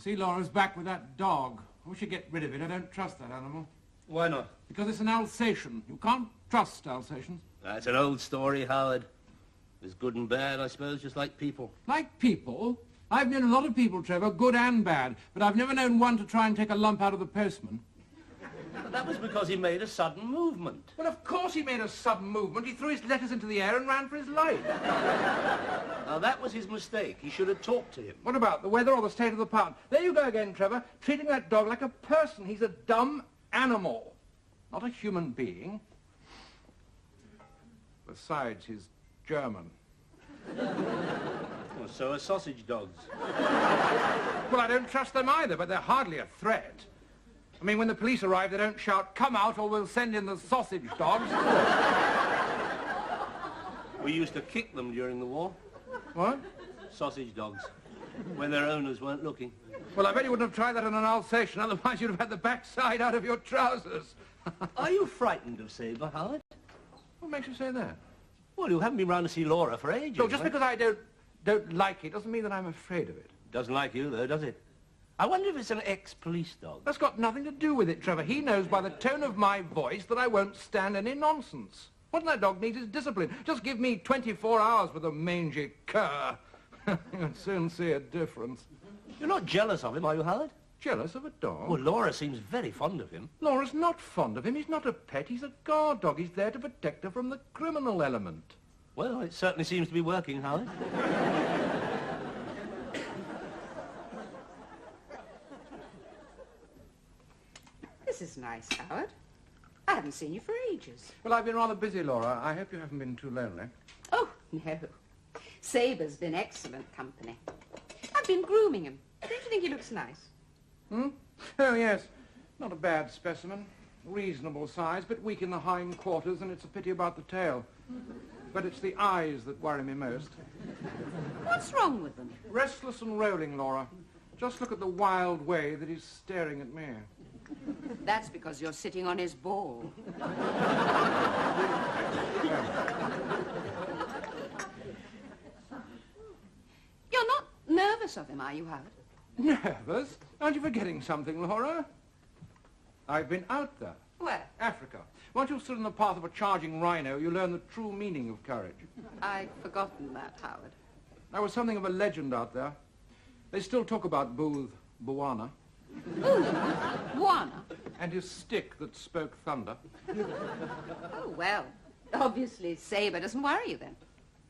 see Laura's back with that dog. I wish you'd get rid of it. I don't trust that animal. Why not? Because it's an Alsatian. You can't trust Alsatians. That's an old story, Howard. There's good and bad, I suppose, just like people. Like people? I've known a lot of people, Trevor, good and bad, but I've never known one to try and take a lump out of the postman. But that was because he made a sudden movement. Well, of course he made a sudden movement. He threw his letters into the air and ran for his life. Now, that was his mistake. He should have talked to him. What about the weather or the state of the pound? There you go again, Trevor, treating that dog like a person. He's a dumb animal, not a human being. Besides, he's German. Well, so are sausage dogs. Well, I don't trust them either, but they're hardly a threat. I mean, when the police arrive, they don't shout, "Come out, or we'll send in the sausage dogs." We used to kick them during the war. What? Sausage dogs. When their owners weren't looking. Well, I bet you wouldn't have tried that on an Alsatian, otherwise you'd have had the backside out of your trousers. Are you frightened of Sabre, Howard? What makes you say that? Well, you haven't been round to see Laura for ages. No, just because I don't like it doesn't mean that I'm afraid of it. Doesn't like you, though, does it? I wonder if it's an ex-police dog. That's got nothing to do with it, Trevor. He knows by the tone of my voice that I won't stand any nonsense. What that dog needs is discipline. Just give me 24 hours with a mangy cur. You'd soon see a difference. You're not jealous of him, are you, Howard? Jealous of a dog? Well, Laura seems very fond of him. Laura's not fond of him. He's not a pet. He's a guard dog. He's there to protect her from the criminal element. Well, it certainly seems to be working, Howard. This is nice, Howard. I haven't seen you for ages. Well, I've been rather busy, Laura. I hope you haven't been too lonely. Oh, no. Sabre's been excellent company. I've been grooming him. Don't you think he looks nice? Hmm? Oh, yes. Not a bad specimen. Reasonable size, but weak in the hind quarters, and it's a pity about the tail. But it's the eyes that worry me most. What's wrong with them? Restless and rolling, Laura. Just look at the wild way that he's staring at me. That's because you're sitting on his ball. You're not nervous of him, are you, Howard? Nervous? Aren't you forgetting something, Laura? I've been out there. Where? Africa. Once you've stood in the path of a charging rhino, you learn the true meaning of courage. I've forgotten that, Howard. I was something of a legend out there. They still talk about Booth Bwana. Ooh, Bwana. And his stick that spoke thunder. Oh, well, obviously Sabre doesn't worry you then.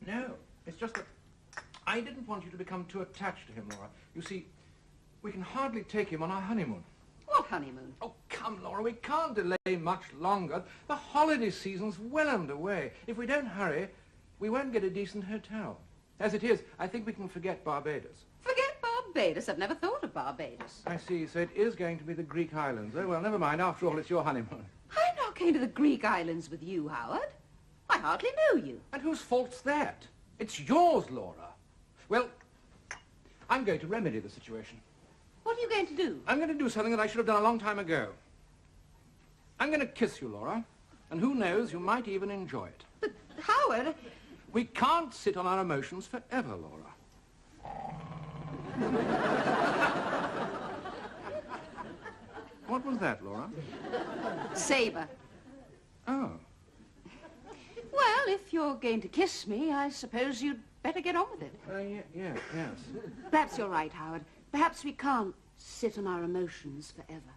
No, it's just that I didn't want you to become too attached to him, Laura. You see, we can hardly take him on our honeymoon. What honeymoon? Oh, come, Laura, we can't delay much longer. The holiday season's well underway. If we don't hurry, we won't get a decent hotel. As it is, I think we can forget Barbados. Forget Barbados? I've never thought of Barbados. I see, so it is going to be the Greek islands. Oh, well, never mind. After all, it's your honeymoon. I'm not going to the Greek islands with you, Howard. I hardly know you. And whose fault's that? It's yours, Laura. Well, I'm going to remedy the situation. What are you going to do? I'm going to do something that I should have done a long time ago. I'm going to kiss you, Laura. And who knows, you might even enjoy it. But, Howard... We can't sit on our emotions forever, Laura. What was that, Laura? Sabre. Oh. Well, if you're going to kiss me, I suppose you'd better get on with it. Yes. Perhaps you're right, Howard. Perhaps we can't sit on our emotions forever.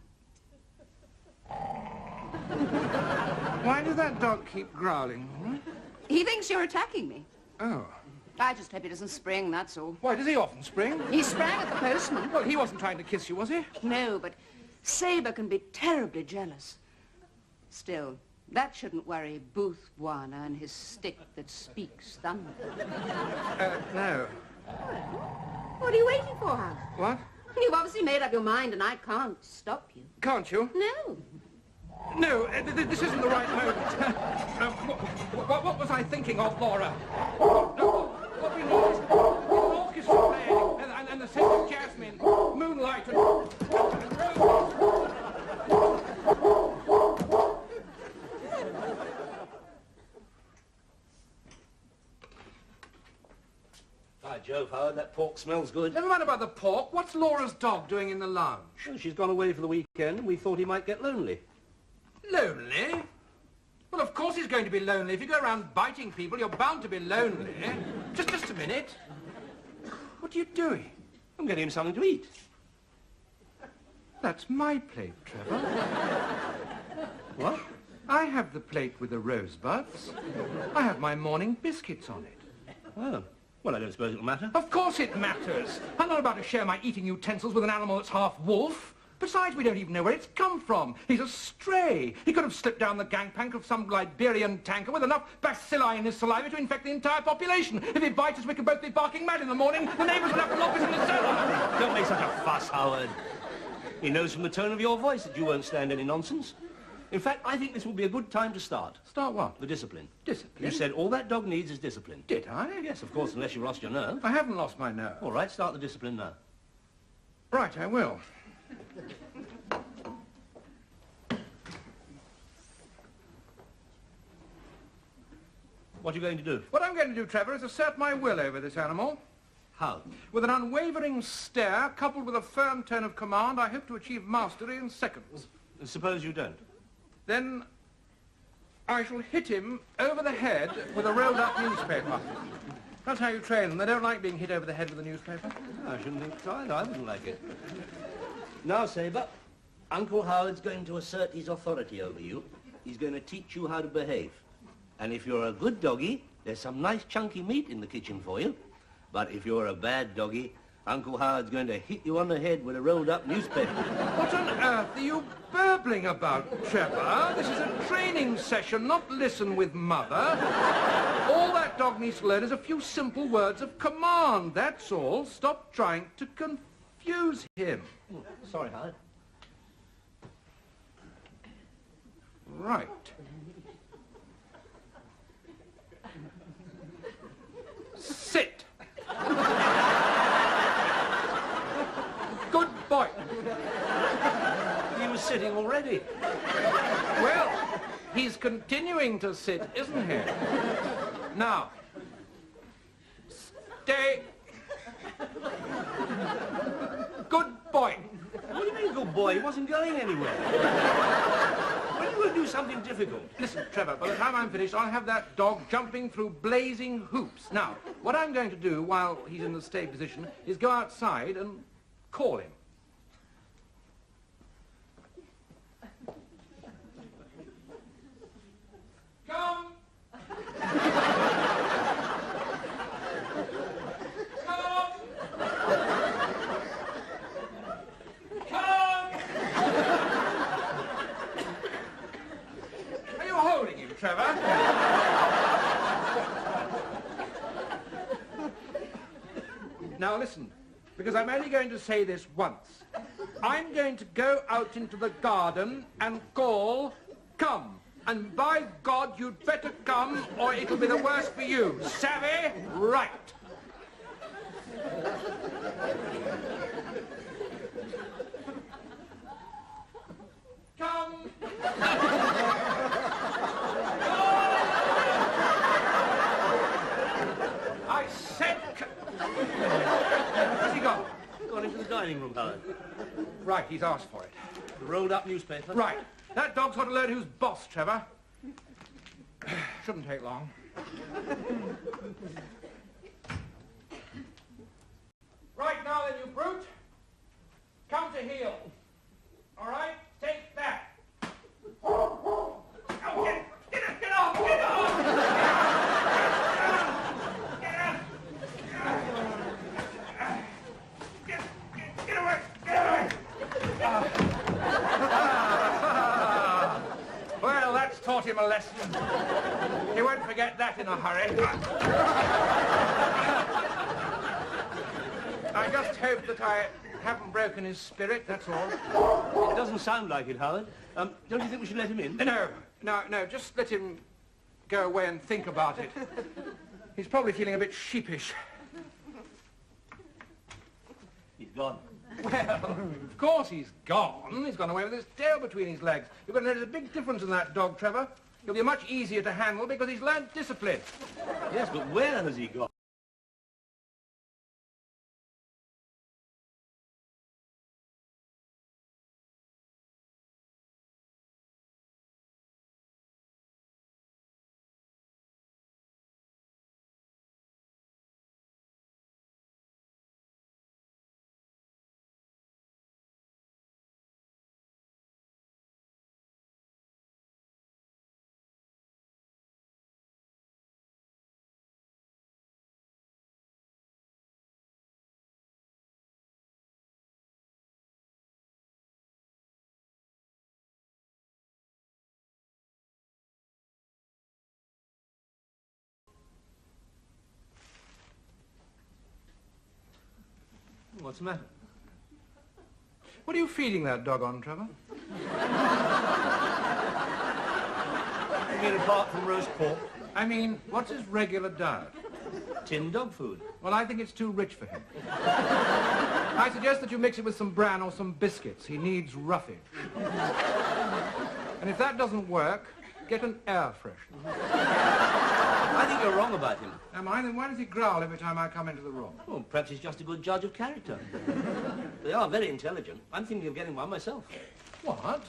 Why does that dog keep growling, Laura? He thinks you're attacking me. Oh. I just hope he doesn't spring, that's all. Why, does he often spring? He sprang at the postman. Well, he wasn't trying to kiss you, was he? No, but Sabre can be terribly jealous. Still, that shouldn't worry Booth Bwana and his stick that speaks thunder. No. What are you waiting for, Howard? What? You've obviously made up your mind, and I can't stop you. Can't you? No. No, this isn't the right moment. What was I thinking of, Laura? No, what we need is an orchestra playing, and the scent of jasmine, moonlight, and roses. By Jove, Howard, that pork smells good. Never mind about the pork. What's Laura's dog doing in the lounge? Well, she's gone away for the weekend, and we thought he might get lonely. Lonely? Well, of course he's going to be lonely. If you go around biting people, you're bound to be lonely. Just a minute. What are you doing? I'm getting him something to eat. That's my plate, Trevor. What? I have the plate with the rosebuds. I have my morning biscuits on it. Oh. Well, I don't suppose it'll matter. Of course it matters. I'm not about to share my eating utensils with an animal that's half wolf. Besides, we don't even know where it's come from. He's a stray. He could have slipped down the gangplank of some Liberian tanker with enough bacilli in his saliva to infect the entire population. If he bites us, we could both be barking mad in the morning. The neighbours would have to lock us in the cellar. Don't make such a fuss, Howard. He knows from the tone of your voice that you won't stand any nonsense. In fact, I think this will be a good time to start. Start what? The discipline. Discipline? You said all that dog needs is discipline. Did I? Yes, of course, unless you lost your nerve. I haven't lost my nerve. All right, start the discipline now. Right, I will. What are you going to do? What I'm going to do, Trevor, is assert my will over this animal. How? With an unwavering stare, coupled with a firm tone of command, I hope to achieve mastery in seconds. And suppose you don't? Then I shall hit him over the head with a rolled-up newspaper. That's how you train them. They don't like being hit over the head with a newspaper. I shouldn't think so either. I wouldn't like it. Now, Sabre, Uncle Howard's going to assert his authority over you. He's going to teach you how to behave. And if you're a good doggy, there's some nice chunky meat in the kitchen for you. But if you're a bad doggy, Uncle Howard's going to hit you on the head with a rolled-up newspaper. What on earth are you burbling about, Trevor? This is a training session, not listen with Mother. All that dog needs to learn is a few simple words of command, that's all. Stop trying to confuse him. Sorry, Howard. Right. Sit. Good boy. He was sitting already. Well, he's continuing to sit, isn't he? Now, stay. Good boy. What do you mean, good boy? He wasn't going anywhere. When are you going to do something difficult? Listen, Trevor, by the time I'm finished, I'll have that dog jumping through blazing hoops. Now, what I'm going to do while he's in the stay position is go outside and call him. Come! Come! Come! Are you holding him, Trevor? Now listen, because I'm only going to say this once. I'm going to go out into the garden and call, come. And by God, you'd better come, or it'll be the worse for you. Savvy? Right. Come. I said... Where's he gone? Gone into the dining room, Howard. Right, he's asked for it. The rolled-up newspaper. Right. That dog's got to learn who's boss, Trevor. Shouldn't take long. Right now then, you brute. Come to heel. All right? Take that. Oh, get off! Get off! Get off! Get away! Get away! Well, that's taught him a lesson. He won't forget that in a hurry. I just hope that I haven't broken his spirit, that's all. It doesn't sound like it, Howard. Don't you think we should let him in? No, just let him go away and think about it. He's probably feeling a bit sheepish. He's gone. Well, of course he's gone. He's gone away with his tail between his legs. You've got to notice a big difference in that dog, Trevor. He'll be much easier to handle because he's learned discipline. Yes, but where has he gone? What's the matter? What are you feeding that dog on, Trevor? You mean apart from roast pork? I mean, what's his regular diet? Tin dog food. Well, I think it's too rich for him. I suggest that you mix it with some bran or some biscuits. He needs roughage. And if that doesn't work, get an air freshener. I think you're wrong about him. Am I? Then why does he growl every time I come into the room? Well, perhaps he's just a good judge of character. They are very intelligent. I'm thinking of getting one myself. What?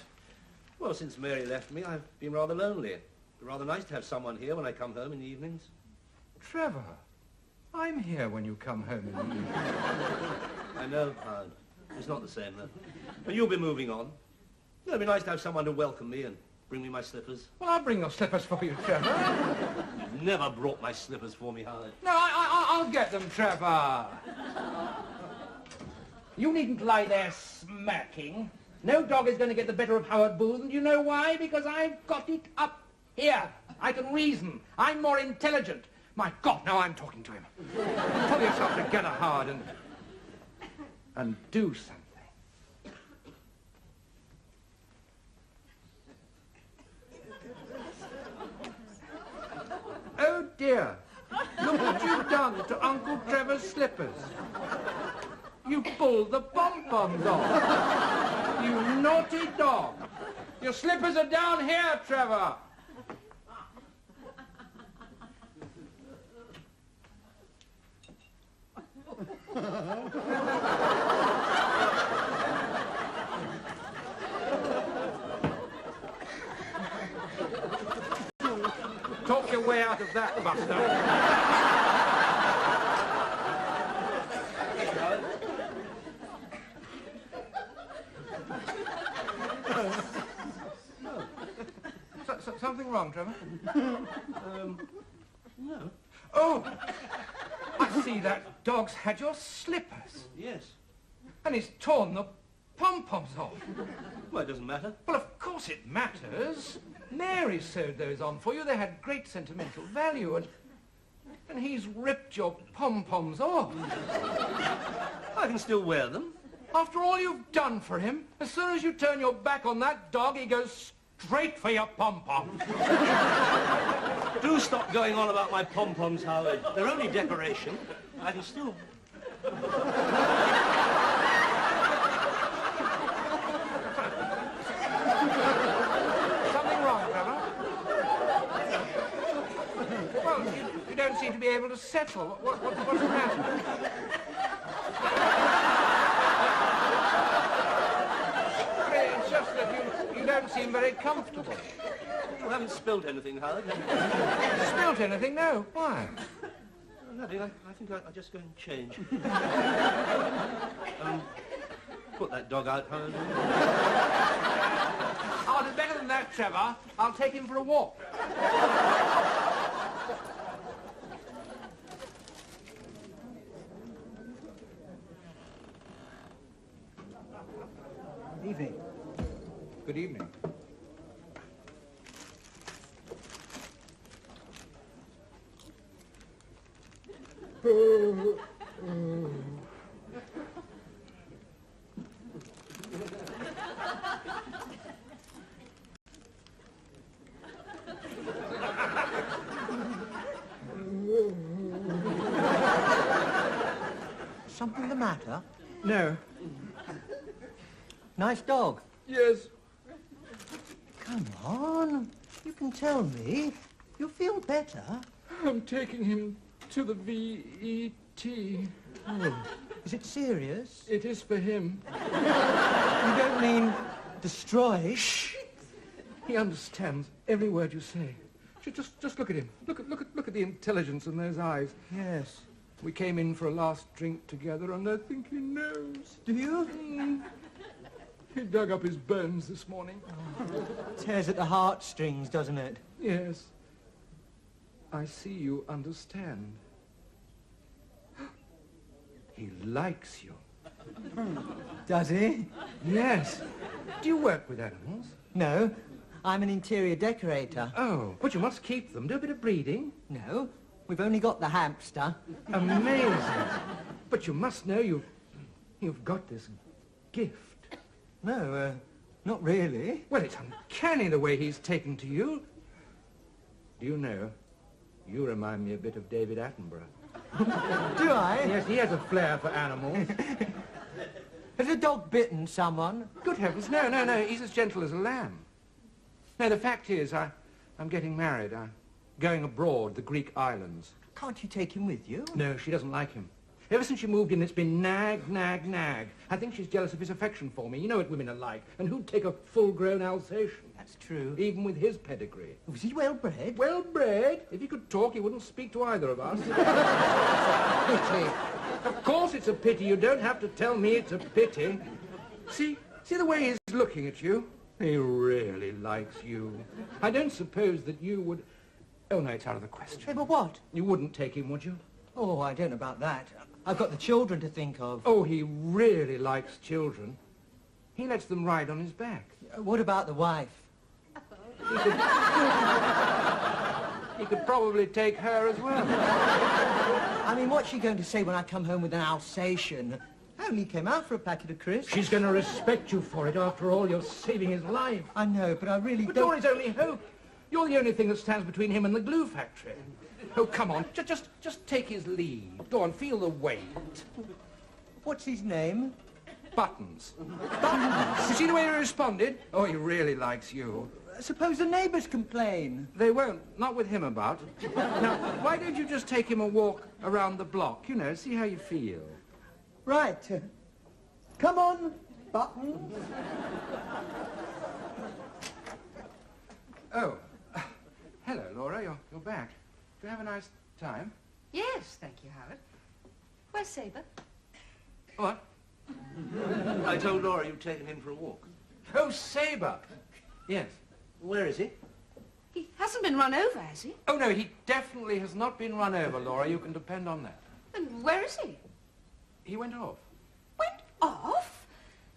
Well, since Mary left me, I've been rather lonely. It'd be rather nice to have someone here when I come home in the evenings. Trevor, I'm here when you come home in the evening. I know, Howard. It's not the same, though. But you'll be moving on. It'd be nice to have someone to welcome me and bring me my slippers. Well, I'll bring your slippers for you, Trevor. You've never brought my slippers for me, Howard. No, I'll get them, Trevor. You needn't lie there smirking. No dog is going to get the better of Howard Booth, and you know why? Because I've got it up here. I can reason. I'm more intelligent. My God, now I'm talking to him. Pull yourself together, Howard, and do something. Oh, dear. Look what you've done to Uncle Trevor's slippers. You pulled the pom-poms off. You naughty dog. Your slippers are down here, Trevor. Talk your way out of that, Buster. Something wrong, Trevor? No. Oh! I see that dog's had your slippers. Yes. And he's torn the pom-poms off. Well, it doesn't matter. Well, of course it matters. Mary sewed those on for you. They had great sentimental value, and he's ripped your pom-poms off. I can still wear them. After all you've done for him, as soon as you turn your back on that dog, he goes straight for your pom-poms. Do stop going on about my pom-poms, Howard. They're only decoration. I can still... Something wrong, Trevor? Well, you don't seem to be able to settle. What's the matter? It's just that you don't seem very comfortable. You haven't spilt anything, Howard. Spilt anything? No. Why? Nothing. I think I'll just go and change. Put that dog out, Howard. Oh, it's better than that, Trevor. I'll take him for a walk. Evening. Good evening. Something the matter? No. Nice dog. Yes. Come on. You can tell me. You'll feel better. I'm taking him to the VET. Oh, is it serious? It is for him. You don't mean destroy? Shh. He understands every word you say. Just look at him. Look at the intelligence in those eyes. Yes. We came in for a last drink together, and I think he knows. Do you? He dug up his bones this morning. Oh, tears at the heartstrings, doesn't it? Yes. I see you understand. He likes you. Does he? Yes. Do you work with animals? No. I'm an interior decorator. Oh, but you must keep them. Do a bit of breeding. No. We've only got the hamster. Amazing. But you must know You've got this gift. No, not really. Well, it's uncanny the way he's taken to you. Do you know, you remind me a bit of David Attenborough. Do I? Yes, he has a flair for animals. Has a dog bitten someone? Good heavens, no, no, no. He's as gentle as a lamb. No, the fact is, I'm getting married. I'm going abroad, the Greek islands. Can't you take him with you? No, she doesn't like him. Ever since she moved in, it's been nag, nag, nag. I think she's jealous of his affection for me. You know what women are like. And who'd take a full-grown Alsatian? That's true. Even with his pedigree. Was he well-bred? Well-bred? If he could talk, he wouldn't speak to either of us. Pity. Of course it's a pity. You don't have to tell me it's a pity. See the way he's looking at you? He really likes you. I don't suppose that you would... Oh, no, it's out of the question. Hey, but what? You wouldn't take him, would you? Oh, I don't know about that. I've got the children to think of. Oh, he really likes children. He lets them ride on his back. What about the wife? He could probably take her as well. I mean, what's she going to say when I come home with an Alsatian? I only came out for a packet of crisps. She's going to respect you for it. After all, you're saving his life. I know, but I really But don't... you're his only hope. You're the only thing that stands between him and the glue factory. Oh, come on. Just take his lead. Go on, feel the weight. What's his name? Buttons. Buttons? You see the way he responded? Oh, he really likes you. Suppose the neighbours complain. They won't. Not with him about. Now, why don't you just take him a walk around the block? You know, see how you feel. Right. Come on, Buttons. Oh. Hello, Laura. You're back. Do you have a nice time? Yes, thank you, Howard. Where's Sabre? What? I told Laura you'd taken him for a walk. Oh, Sabre. Yes. Where is he? He hasn't been run over, has he? Oh, no, he definitely has not been run over, Laura. You can depend on that. And where is he? He went off. Went off?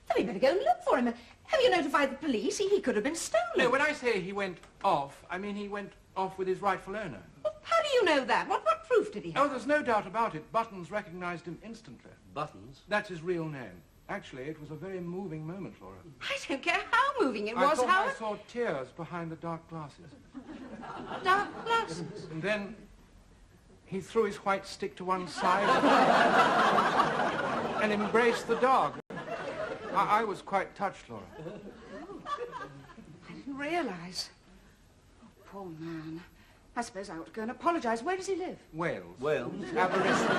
Then we better go and look for him. Have you notified the police? He could have been stolen. No, when I say he went off, I mean he went off with his rightful owner. Well, how do you know that? What proof did he have? Oh, there's no doubt about it. Buttons recognized him instantly. Buttons? That's his real name. Actually, it was a very moving moment, Laura. I don't care how moving it I was, thought Howard. I saw tears behind the dark glasses. Dark glasses. And then he threw his white stick to one side and embraced the dog. I was quite touched, Laura. I didn't realise. Oh, poor man. I suppose I ought to go and apologise. Where does he live? Wales. Wales? Aboriginal.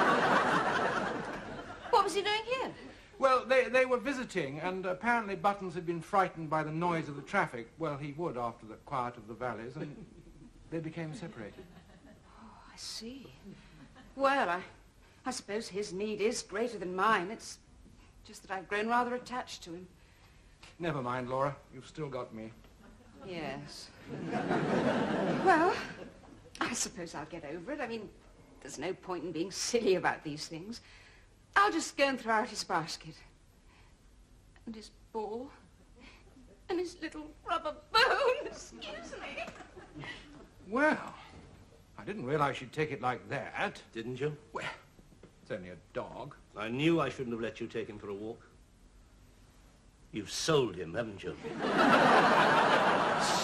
What was he doing here? Well, they were visiting, and apparently Buttons had been frightened by the noise of the traffic. Well, he would after the quiet of the valleys, and they became separated. Oh, I see. Well, I suppose his need is greater than mine. It's just that I've grown rather attached to him. Never mind, Laura. You've still got me. Yes. Well, I suppose I'll get over it. I mean, there's no point in being silly about these things. I'll just go and throw out his basket. And his ball. And his little rubber bone. Excuse me. Well, I didn't realize you'd take it like that. Didn't you? Well, it's only a dog. I knew I shouldn't have let you take him for a walk. You've sold him, haven't you?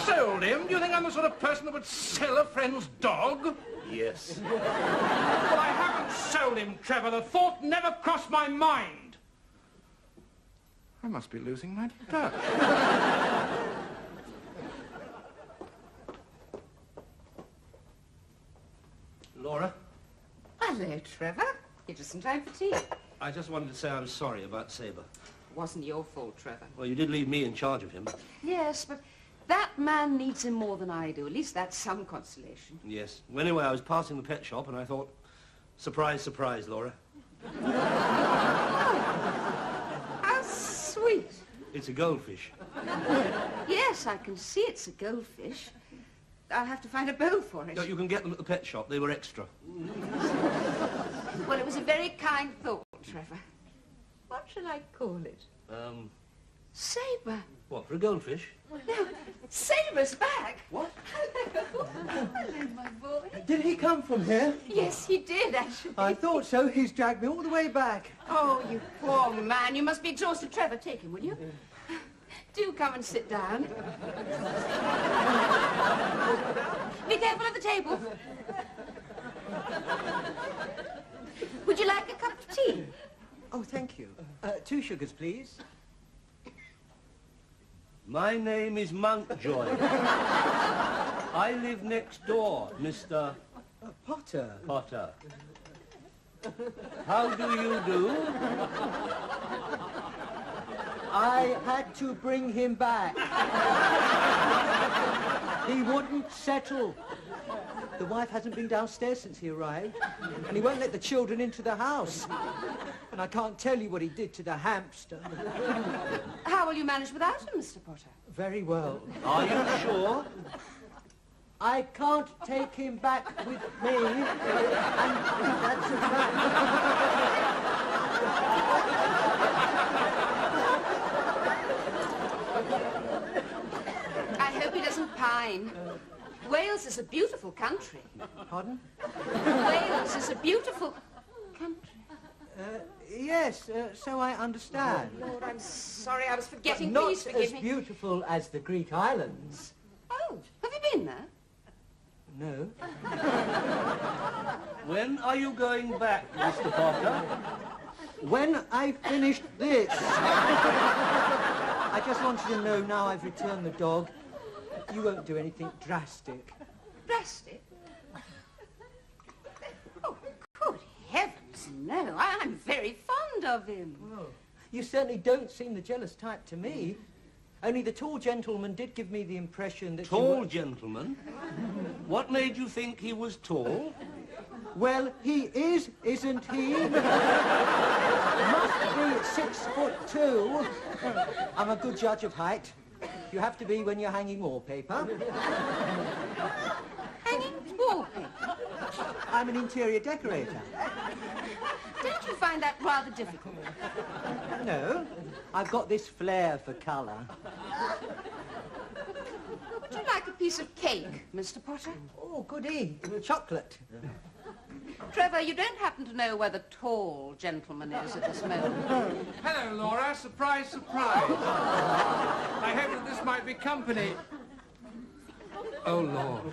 Sold him? Do you think I'm the sort of person that would sell a friend's dog? Yes. Well, I haven't sold him, Trevor. The thought never crossed my mind. I must be losing my touch. Laura? Hello, Trevor. You're just in time for tea. I just wanted to say I'm sorry about Sabre. Wasn't your fault, Trevor. Well, you did leave me in charge of him. Yes, but that man needs him more than I do. At least that's some consolation. Yes. Well, anyway, I was passing the pet shop and I thought, surprise, surprise, Laura. How sweet. It's a goldfish. Yes, I can see it's a goldfish. I'll have to find a bowl for it. No, you can get them at the pet shop. They were extra. Well, it was a very kind thought, Trevor. What shall I call it? Sabre. What, for a goldfish? No, Sabre's back. What? Hello, my boy. Did he come from here? Yes, he did, actually. I thought so. He's dragged me all the way back. Oh, you poor man. You must be exhausted. Trevor, take him, will you? Do come and sit down. Be careful of the table. Would you like a cup of tea? Oh, thank you. 2 sugars, please. My name is Mountjoy. I live next door, Mr. Potter. Potter. How do you do? I had to bring him back. He wouldn't settle. The wife hasn't been downstairs since he arrived, and he won't let the children into the house. And I can't tell you what he did to the hamster. How will you manage without him, Mr. Potter? Very well. Are you sure? I can't take him back with me, and that's a fact. I hope he doesn't pine. Wales is a beautiful country. Pardon? Wales is a beautiful country. Yes, so I understand. Lord, I'm sorry, I was forgetting. Not Please forgive as me. beautiful as the Greek islands. Oh, have you been there? No. When are you going back, Mr. Potter? When I finished this. I just want you to know now I've returned the dog. You won't do anything drastic. Drastic? Oh, good heavens, no. I'm very fond of him. Oh, you certainly don't seem the jealous type to me. Only the tall gentleman did give me the impression that you Tall were... gentleman? What made you think he was tall? Well, he is, isn't he? Must be 6'2". I'm a good judge of height. You have to be when you're hanging wallpaper. Hanging wallpaper. I'm an interior decorator. Don't you find that rather difficult? No, I've got this flair for colour. Would you like a piece of cake, Mr. Potter? Oh, goody. Chocolate. Trevor, you don't happen to know where the tall gentleman is at this moment? Hello, Laura. Surprise, surprise. I hope that this might be company. Oh, Lord.